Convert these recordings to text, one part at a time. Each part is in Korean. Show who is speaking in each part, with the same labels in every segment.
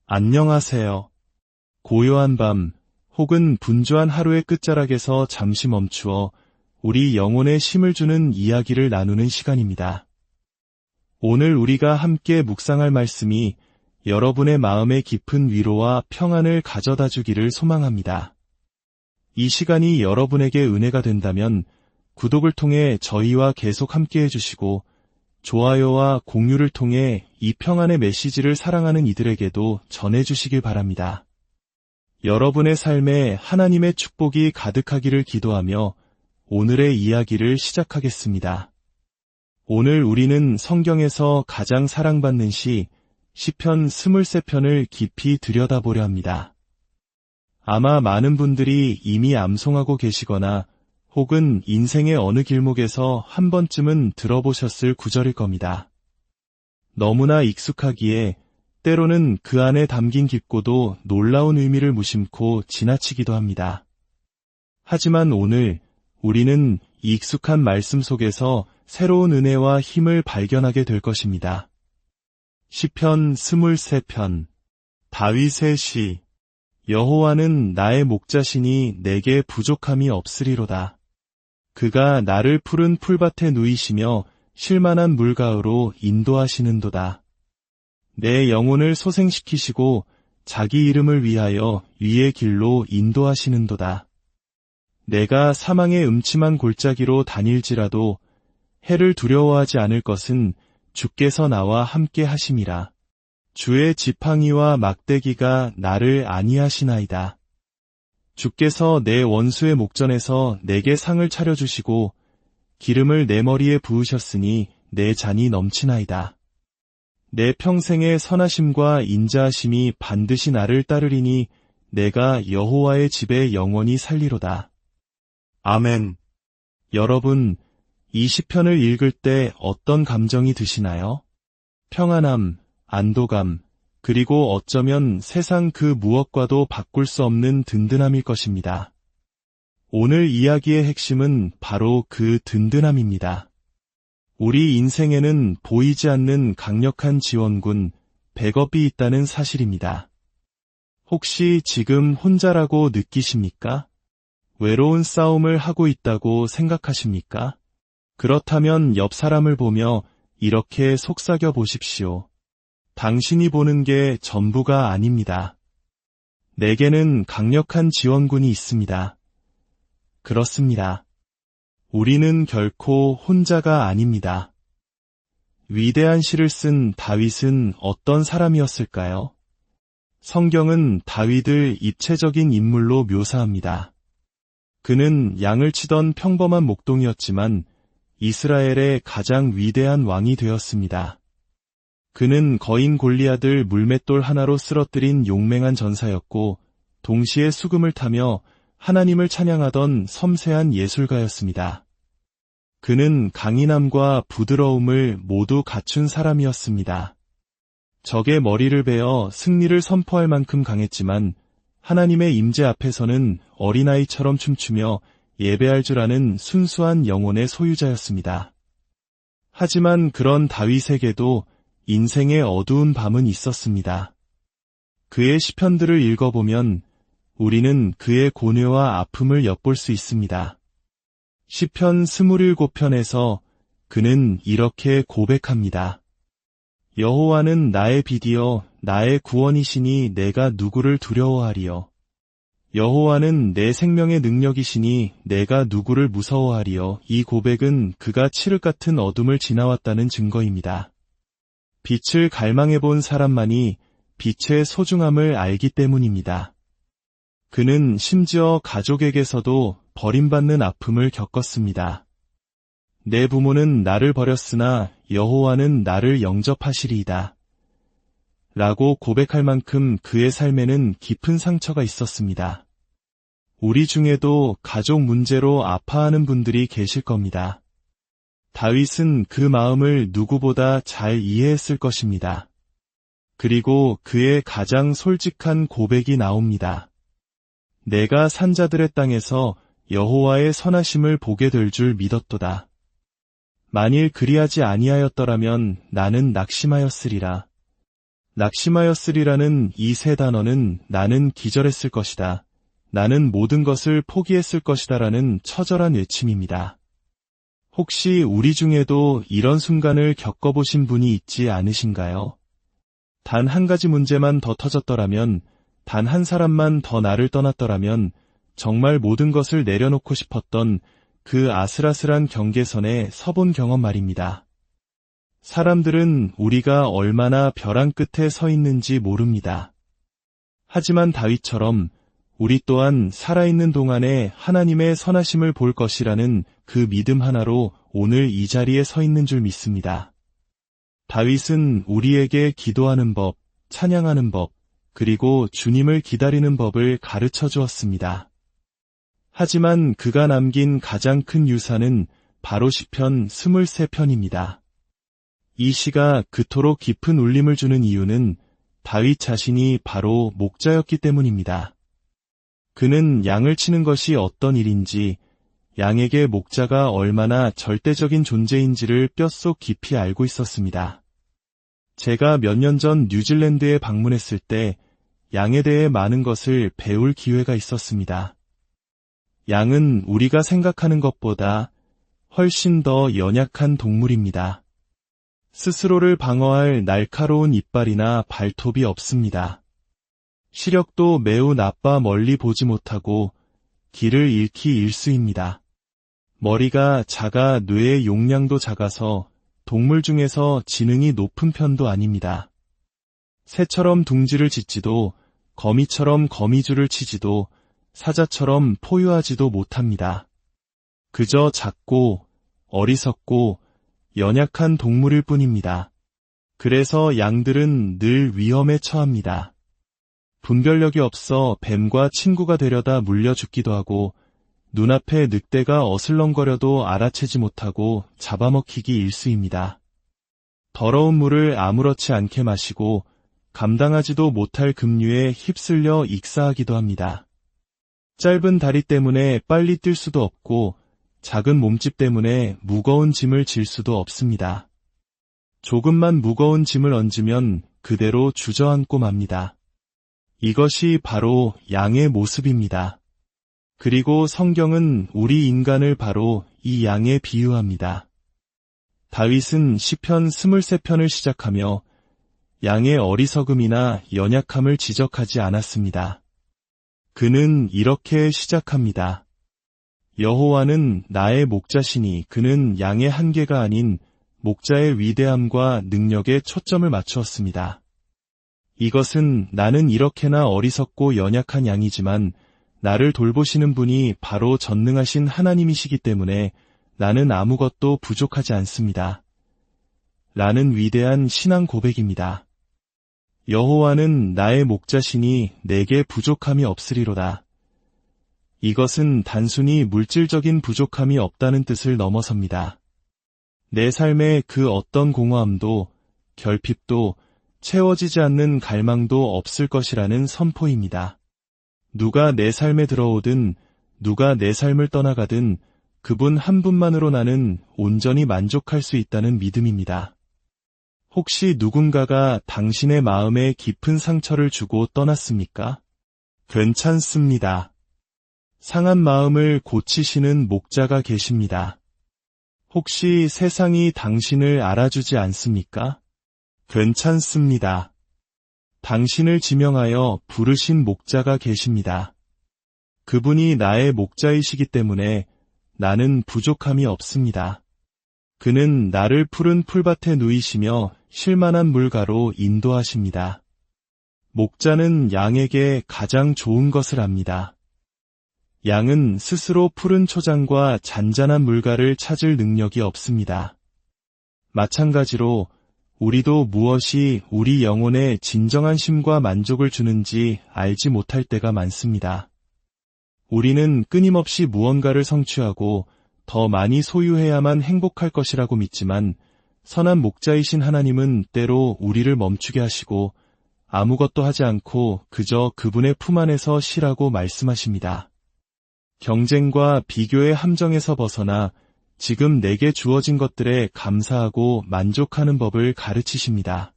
Speaker 1: 안녕하세요. 고요한 밤 혹은 분주한 하루의 끝자락에서 잠시 멈추어 우리 영혼에 쉼을 주는 이야기를 나누는 시간입니다. 오늘 우리가 함께 묵상할 말씀이 여러분의 마음에 깊은 위로와 평안을 가져다 주기를 소망합니다. 이 시간이 여러분에게 은혜가 된다면 구독을 통해 저희와 계속 함께 해주시고 좋아요와 공유를 통해 이 평안의 메시지를 사랑하는 이들에게도 전해주시길 바랍니다. 여러분의 삶에 하나님의 축복이 가득하기를 기도하며 오늘의 이야기를 시작하겠습니다. 오늘 우리는 성경에서 가장 사랑받는 시 시편 23편을 깊이 들여다보려 합니다. 아마 많은 분들이 이미 암송하고 계시거나 혹은 인생의 어느 길목에서 한 번쯤은 들어보셨을 구절일 겁니다. 너무나 익숙하기에 때로는 그 안에 담긴 깊고도 놀라운 의미를 무심코 지나치기도 합니다. 하지만 오늘 우리는 이 익숙한 말씀 속에서 새로운 은혜와 힘을 발견하게 될 것입니다. 시편 23편 다윗의 시 여호와는 나의 목자시니 내게 부족함이 없으리로다. 그가 나를 푸른 풀밭에 누이시며 쉴만한 물가으로 인도하시는도다. 내 영혼을 소생시키시고 자기 이름을 위하여 위의 길로 인도하시는도다. 내가 사망의 음침한 골짜기로 다닐지라도 해를 두려워하지 않을 것은 주께서 나와 함께 하심이라. 주의 지팡이와 막대기가 나를 안위하시나이다. 주께서 내 원수의 목전에서 내게 상을 차려주시고 기름을 내 머리에 부으셨으니 내 잔이 넘치나이다. 내 평생의 선하심과 인자하심이 반드시 나를 따르리니 내가 여호와의 집에 영원히 살리로다. 아멘. 여러분, 이 시편을 읽을 때 어떤 감정이 드시나요? 평안함, 안도감, 그리고 어쩌면 세상 그 무엇과도 바꿀 수 없는 든든함일 것입니다. 오늘 이야기의 핵심은 바로 그 든든함입니다. 우리 인생에는 보이지 않는 강력한 지원군, 백업이 있다는 사실입니다. 혹시 지금 혼자라고 느끼십니까? 외로운 싸움을 하고 있다고 생각하십니까? 그렇다면 옆 사람을 보며 이렇게 속삭여 보십시오. 당신이 보는 게 전부가 아닙니다. 내게는 강력한 지원군이 있습니다. 그렇습니다. 우리는 결코 혼자가 아닙니다. 위대한 시를 쓴 다윗은 어떤 사람이었을까요? 성경은 다윗을 입체적인 인물로 묘사합니다. 그는 양을 치던 평범한 목동이었지만 이스라엘의 가장 위대한 왕이 되었습니다. 그는 거인 골리앗을 물맷돌 하나로 쓰러뜨린 용맹한 전사였고 동시에 수금을 타며 하나님을 찬양하던 섬세한 예술가였습니다. 그는 강인함과 부드러움을 모두 갖춘 사람이었습니다. 적의 머리를 베어 승리를 선포할 만큼 강했지만 하나님의 임재 앞에서는 어린아이처럼 춤추며 예배할 줄 아는 순수한 영혼의 소유자였습니다. 하지만 그런 다윗에게도 인생의 어두운 밤은 있었습니다. 그의 시편들을 읽어보면 우리는 그의 고뇌와 아픔을 엿볼 수 있습니다. 시편 27편에서 그는 이렇게 고백합니다. 여호와는 나의 빛이여 나의 구원이시니 내가 누구를 두려워하리요. 여호와는 내 생명의 능력이시니 내가 누구를 무서워하리요. 이 고백은 그가 칠흑 같은 어둠을 지나왔다는 증거입니다. 빛을 갈망해본 사람만이 빛의 소중함을 알기 때문입니다. 그는 심지어 가족에게서도 버림받는 아픔을 겪었습니다. 내 부모는 나를 버렸으나 여호와는 나를 영접하시리이다. 라고 고백할 만큼 그의 삶에는 깊은 상처가 있었습니다. 우리 중에도 가족 문제로 아파하는 분들이 계실 겁니다. 다윗은 그 마음을 누구보다 잘 이해했을 것입니다. 그리고 그의 가장 솔직한 고백이 나옵니다. 내가 산자들의 땅에서 여호와의 선하심을 보게 될 줄 믿었도다. 만일 그리하지 아니하였더라면 나는 낙심하였으리라. 낙심하였으리라는 이 세 단어는 나는 기절했을 것이다. 나는 모든 것을 포기했을 것이다 라는 처절한 외침입니다. 혹시 우리 중에도 이런 순간을 겪어보신 분이 있지 않으신가요? 단 한 가지 문제만 더 터졌더라면, 단 한 사람만 더 나를 떠났더라면 정말 모든 것을 내려놓고 싶었던 그 아슬아슬한 경계선에 서본 경험 말입니다. 사람들은 우리가 얼마나 벼랑 끝에 서 있는지 모릅니다. 하지만 다윗처럼 우리 또한 살아있는 동안에 하나님의 선하심을 볼 것이라는 그 믿음 하나로 오늘 이 자리에 서 있는 줄 믿습니다. 다윗은 우리에게 기도하는 법, 찬양하는 법, 그리고 주님을 기다리는 법을 가르쳐 주었습니다. 하지만 그가 남긴 가장 큰 유산은 바로 시편 23편입니다. 이 시가 그토록 깊은 울림을 주는 이유는 다윗 자신이 바로 목자였기 때문입니다. 그는 양을 치는 것이 어떤 일인지, 양에게 목자가 얼마나 절대적인 존재인지를 뼛속 깊이 알고 있었습니다. 제가 몇 년 전 뉴질랜드에 방문했을 때 양에 대해 많은 것을 배울 기회가 있었습니다. 양은 우리가 생각하는 것보다 훨씬 더 연약한 동물입니다. 스스로를 방어할 날카로운 이빨이나 발톱이 없습니다. 시력도 매우 나빠 멀리 보지 못하고 길을 잃기 일쑤입니다. 머리가 작아 뇌의 용량도 작아서 동물 중에서 지능이 높은 편도 아닙니다. 새처럼 둥지를 짓지도 거미처럼 거미줄을 치지도 사자처럼 포효하지도 못합니다. 그저 작고 어리석고 연약한 동물일 뿐입니다. 그래서 양들은 늘 위험에 처합니다. 분별력이 없어 뱀과 친구가 되려다 물려 죽기도 하고 눈앞에 늑대가 어슬렁거려도 알아채지 못하고 잡아먹히기 일쑤입니다. 더러운 물을 아무렇지 않게 마시고 감당하지도 못할 급류에 휩쓸려 익사하기도 합니다. 짧은 다리 때문에 빨리 뛸 수도 없고 작은 몸집 때문에 무거운 짐을 질 수도 없습니다. 조금만 무거운 짐을 얹으면 그대로 주저앉고 맙니다. 이것이 바로 양의 모습입니다. 그리고 성경은 우리 인간을 바로 이 양에 비유합니다. 다윗은 시편 23편을 시작하며 양의 어리석음이나 연약함을 지적하지 않았습니다. 그는 이렇게 시작합니다. 여호와는 나의 목자시니 그는 양의 한계가 아닌 목자의 위대함과 능력에 초점을 맞추었습니다. 이것은 나는 이렇게나 어리석고 연약한 양이지만 나를 돌보시는 분이 바로 전능하신 하나님이시기 때문에 나는 아무것도 부족하지 않습니다. 라는 위대한 신앙 고백입니다. 여호와는 나의 목자시니 내게 부족함이 없으리로다. 이것은 단순히 물질적인 부족함이 없다는 뜻을 넘어섭니다. 내 삶의 그 어떤 공허함도 결핍도 채워지지 않는 갈망도 없을 것이라는 선포입니다. 누가 내 삶에 들어오든 누가 내 삶을 떠나가든 그분 한 분만으로 나는 온전히 만족할 수 있다는 믿음입니다. 혹시 누군가가 당신의 마음에 깊은 상처를 주고 떠났습니까? 괜찮습니다. 상한 마음을 고치시는 목자가 계십니다. 혹시 세상이 당신을 알아주지 않습니까? 괜찮습니다. 당신을 지명하여 부르신 목자가 계십니다. 그분이 나의 목자이시기 때문에 나는 부족함이 없습니다. 그는 나를 푸른 풀밭에 누이시며 쉴만한 물가로 인도하십니다. 목자는 양에게 가장 좋은 것을 압니다. 양은 스스로 푸른 초장과 잔잔한 물가를 찾을 능력이 없습니다. 마찬가지로 우리도 무엇이 우리 영혼에 진정한 쉼과 만족을 주는지 알지 못할 때가 많습니다. 우리는 끊임없이 무언가를 성취하고 더 많이 소유해야만 행복할 것이라고 믿지만 선한 목자이신 하나님은 때로 우리를 멈추게 하시고 아무것도 하지 않고 그저 그분의 품 안에서 쉬라고 말씀하십니다. 경쟁과 비교의 함정에서 벗어나 지금 내게 주어진 것들에 감사하고 만족하는 법을 가르치십니다.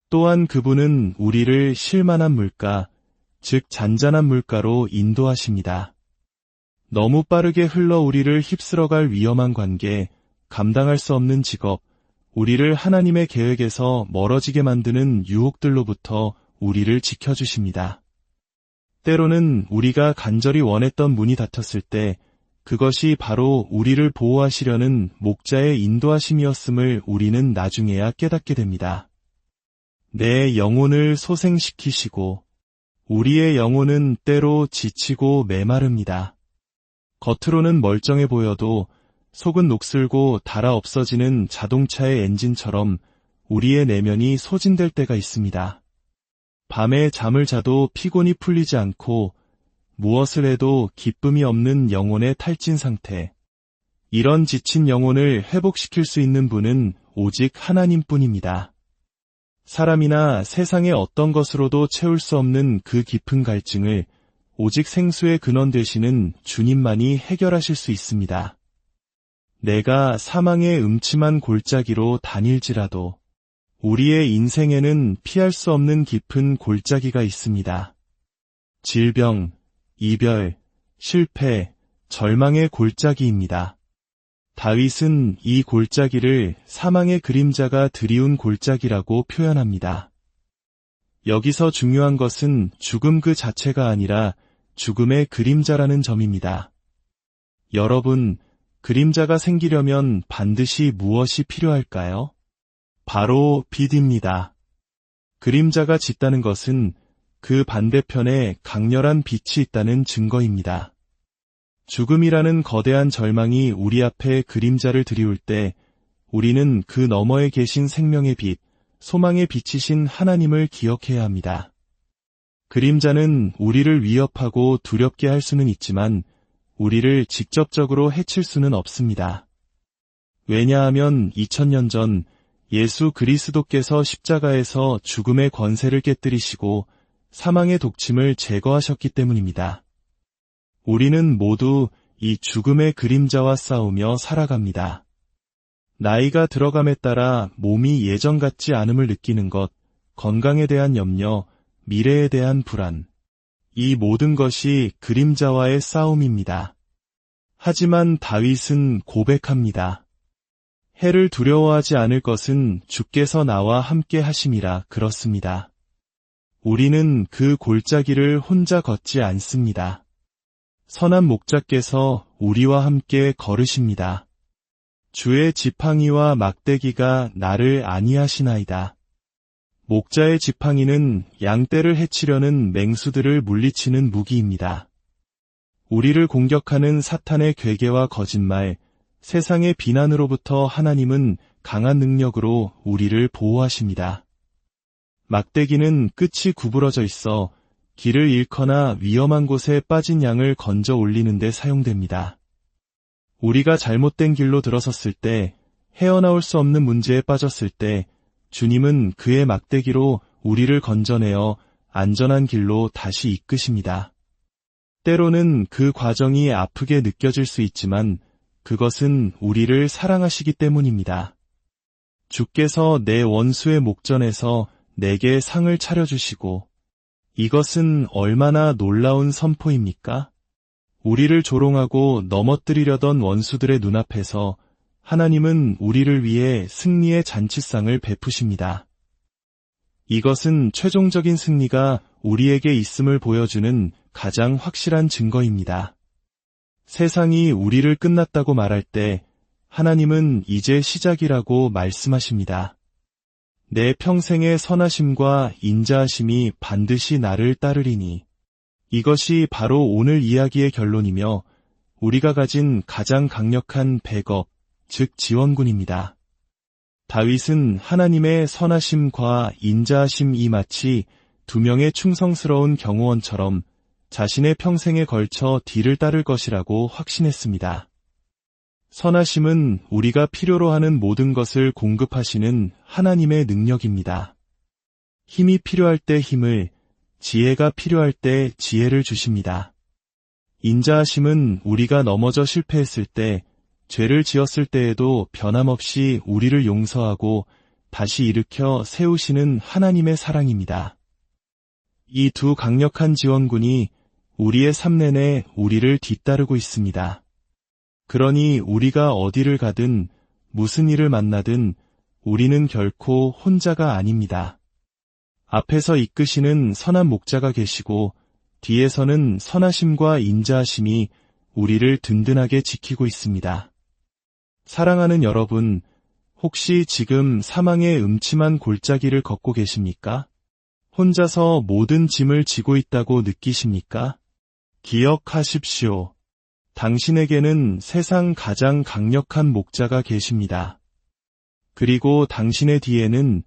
Speaker 1: 또한 그분은 우리를 쉴만한 물가, 즉 잔잔한 물가로 인도하십니다. 너무 빠르게 흘러 우리를 휩쓸어갈 위험한 관계, 감당할 수 없는 직업, 우리를 하나님의 계획에서 멀어지게 만드는 유혹들로부터 우리를 지켜주십니다. 때로는 우리가 간절히 원했던 문이 닫혔을 때 그것이 바로 우리를 보호하시려는 목자의 인도하심이었음을 우리는 나중에야 깨닫게 됩니다. 내 영혼을 소생시키시고 우리의 영혼은 때로 지치고 메마릅니다. 겉으로는 멀쩡해 보여도 속은 녹슬고 닳아 없어지는 자동차의 엔진처럼 우리의 내면이 소진될 때가 있습니다. 밤에 잠을 자도 피곤이 풀리지 않고 무엇을 해도 기쁨이 없는 영혼의 탈진 상태. 이런 지친 영혼을 회복시킬 수 있는 분은 오직 하나님뿐입니다. 사람이나 세상의 어떤 것으로도 채울 수 없는 그 깊은 갈증을 오직 생수의 근원 되시는 주님만이 해결하실 수 있습니다. 내가 사망의 음침한 골짜기로 다닐지라도 우리의 인생에는 피할 수 없는 깊은 골짜기가 있습니다. 질병, 이별, 실패, 절망의 골짜기입니다. 다윗은 이 골짜기를 사망의 그림자가 드리운 골짜기라고 표현합니다. 여기서 중요한 것은 죽음 그 자체가 아니라 죽음의 그림자라는 점입니다. 여러분, 그림자가 생기려면 반드시 무엇이 필요할까요? 바로 빛입니다. 그림자가 짙다는 것은 그 반대편에 강렬한 빛이 있다는 증거입니다. 죽음이라는 거대한 절망이 우리 앞에 그림자를 드리울 때 우리는 그 너머에 계신 생명의 빛, 소망의 빛이신 하나님을 기억해야 합니다. 그림자는 우리를 위협하고 두렵게 할 수는 있지만 우리를 직접적으로 해칠 수는 없습니다. 왜냐하면 2000년 전 예수 그리스도께서 십자가에서 죽음의 권세를 깨뜨리시고 사망의 독침을 제거하셨기 때문입니다. 우리는 모두 이 죽음의 그림자와 싸우며 살아갑니다. 나이가 들어감에 따라 몸이 예전 같지 않음을 느끼는 것, 건강에 대한 염려, 미래에 대한 불안, 이 모든 것이 그림자와의 싸움입니다. 하지만 다윗은 고백합니다. 해를 두려워하지 않을 것은 주께서 나와 함께 하심이라 그렇습니다. 우리는 그 골짜기를 혼자 걷지 않습니다. 선한 목자께서 우리와 함께 걸으십니다. 주의 지팡이와 막대기가 나를 안위하시나이다. 목자의 지팡이는 양떼를 해치려는 맹수들을 물리치는 무기입니다. 우리를 공격하는 사탄의 괴계와 거짓말, 세상의 비난으로부터 하나님은 강한 능력으로 우리를 보호하십니다. 막대기는 끝이 구부러져 있어 길을 잃거나 위험한 곳에 빠진 양을 건져 올리는 데 사용됩니다. 우리가 잘못된 길로 들어섰을 때, 헤어나올 수 없는 문제에 빠졌을 때 주님은 그의 막대기로 우리를 건져내어 안전한 길로 다시 이끄십니다. 때로는 그 과정이 아프게 느껴질 수 있지만 그것은 우리를 사랑하시기 때문입니다. 주께서 내 원수의 목전에서 내게 상을 차려주시고 이것은 얼마나 놀라운 선포입니까? 우리를 조롱하고 넘어뜨리려던 원수들의 눈앞에서 하나님은 우리를 위해 승리의 잔치상을 베푸십니다. 이것은 최종적인 승리가 우리에게 있음을 보여주는 가장 확실한 증거입니다. 세상이 우리를 끝났다고 말할 때 하나님은 이제 시작이라고 말씀하십니다. 내 평생의 선하심과 인자하심이 반드시 나를 따르리니 이것이 바로 오늘 이야기의 결론이며 우리가 가진 가장 강력한 백업, 즉 지원군입니다. 다윗은 하나님의 선하심과 인자하심이 마치 두 명의 충성스러운 경호원처럼 자신의 평생에 걸쳐 뒤를 따를 것이라고 확신했습니다. 선하심은 우리가 필요로 하는 모든 것을 공급하시는 하나님의 능력입니다. 힘이 필요할 때 힘을, 지혜가 필요할 때 지혜를 주십니다. 인자하심은 우리가 넘어져 실패했을 때, 죄를 지었을 때에도 변함없이 우리를 용서하고 다시 일으켜 세우시는 하나님의 사랑입니다. 이 두 강력한 지원군이 우리의 삶 내내 우리를 뒤따르고 있습니다. 그러니 우리가 어디를 가든 무슨 일을 만나든 우리는 결코 혼자가 아닙니다. 앞에서 이끄시는 선한 목자가 계시고 뒤에서는 선하심과 인자하심이 우리를 든든하게 지키고 있습니다. 사랑하는 여러분, 혹시 지금 사망의 음침한 골짜기를 걷고 계십니까? 혼자서 모든 짐을 지고 있다고 느끼십니까? 기억하십시오. 당신에게는 세상 가장 강력한 목자가 계십니다. 그리고 당신의 뒤에는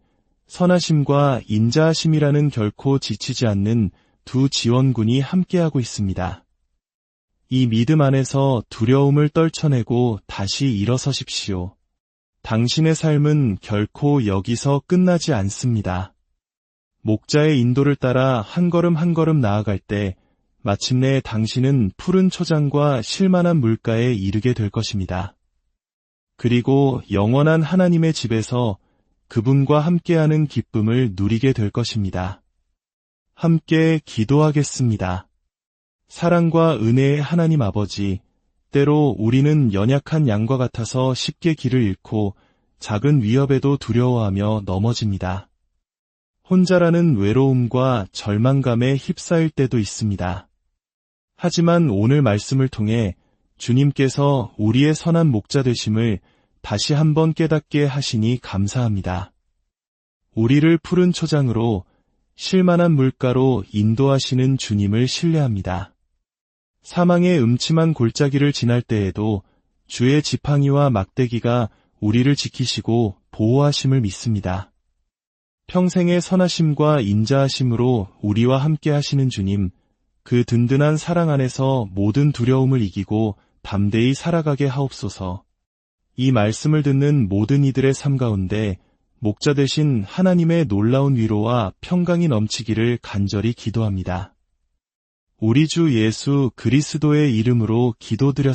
Speaker 1: 선하심과 인자하심이라는 결코 지치지 않는 두 지원군이 함께하고 있습니다. 이 믿음 안에서 두려움을 떨쳐내고 다시 일어서십시오. 당신의 삶은 결코 여기서 끝나지 않습니다. 목자의 인도를 따라 한 걸음 한 걸음 나아갈 때 마침내 당신은 푸른 초장과 쉴만한 물가에 이르게 될 것입니다. 그리고 영원한 하나님의 집에서 그분과 함께하는 기쁨을 누리게 될 것입니다. 함께 기도하겠습니다. 사랑과 은혜의 하나님 아버지, 때로 우리는 연약한 양과 같아서 쉽게 길을 잃고 작은 위협에도 두려워하며 넘어집니다. 혼자라는 외로움과 절망감에 휩싸일 때도 있습니다. 하지만 오늘 말씀을 통해 주님께서 우리의 선한 목자 되심을 다시 한번 깨닫게 하시니 감사합니다. 우리를 푸른 초장으로 쉴만한 물가로 인도하시는 주님을 신뢰합니다. 사망의 음침한 골짜기를 지날 때에도 주의 지팡이와 막대기가 우리를 지키시고 보호하심을 믿습니다. 평생의 선하심과 인자하심으로 우리와 함께 하시는 주님, 그 든든한 사랑 안에서 모든 두려움을 이기고 담대히 살아가게 하옵소서. 이 말씀을 듣는 모든 이들의 삶 가운데 목자 되신 하나님의 놀라운 위로와 평강이 넘치기를 간절히 기도합니다. 우리 주 예수 그리스도의 이름으로 기도드렸습니다.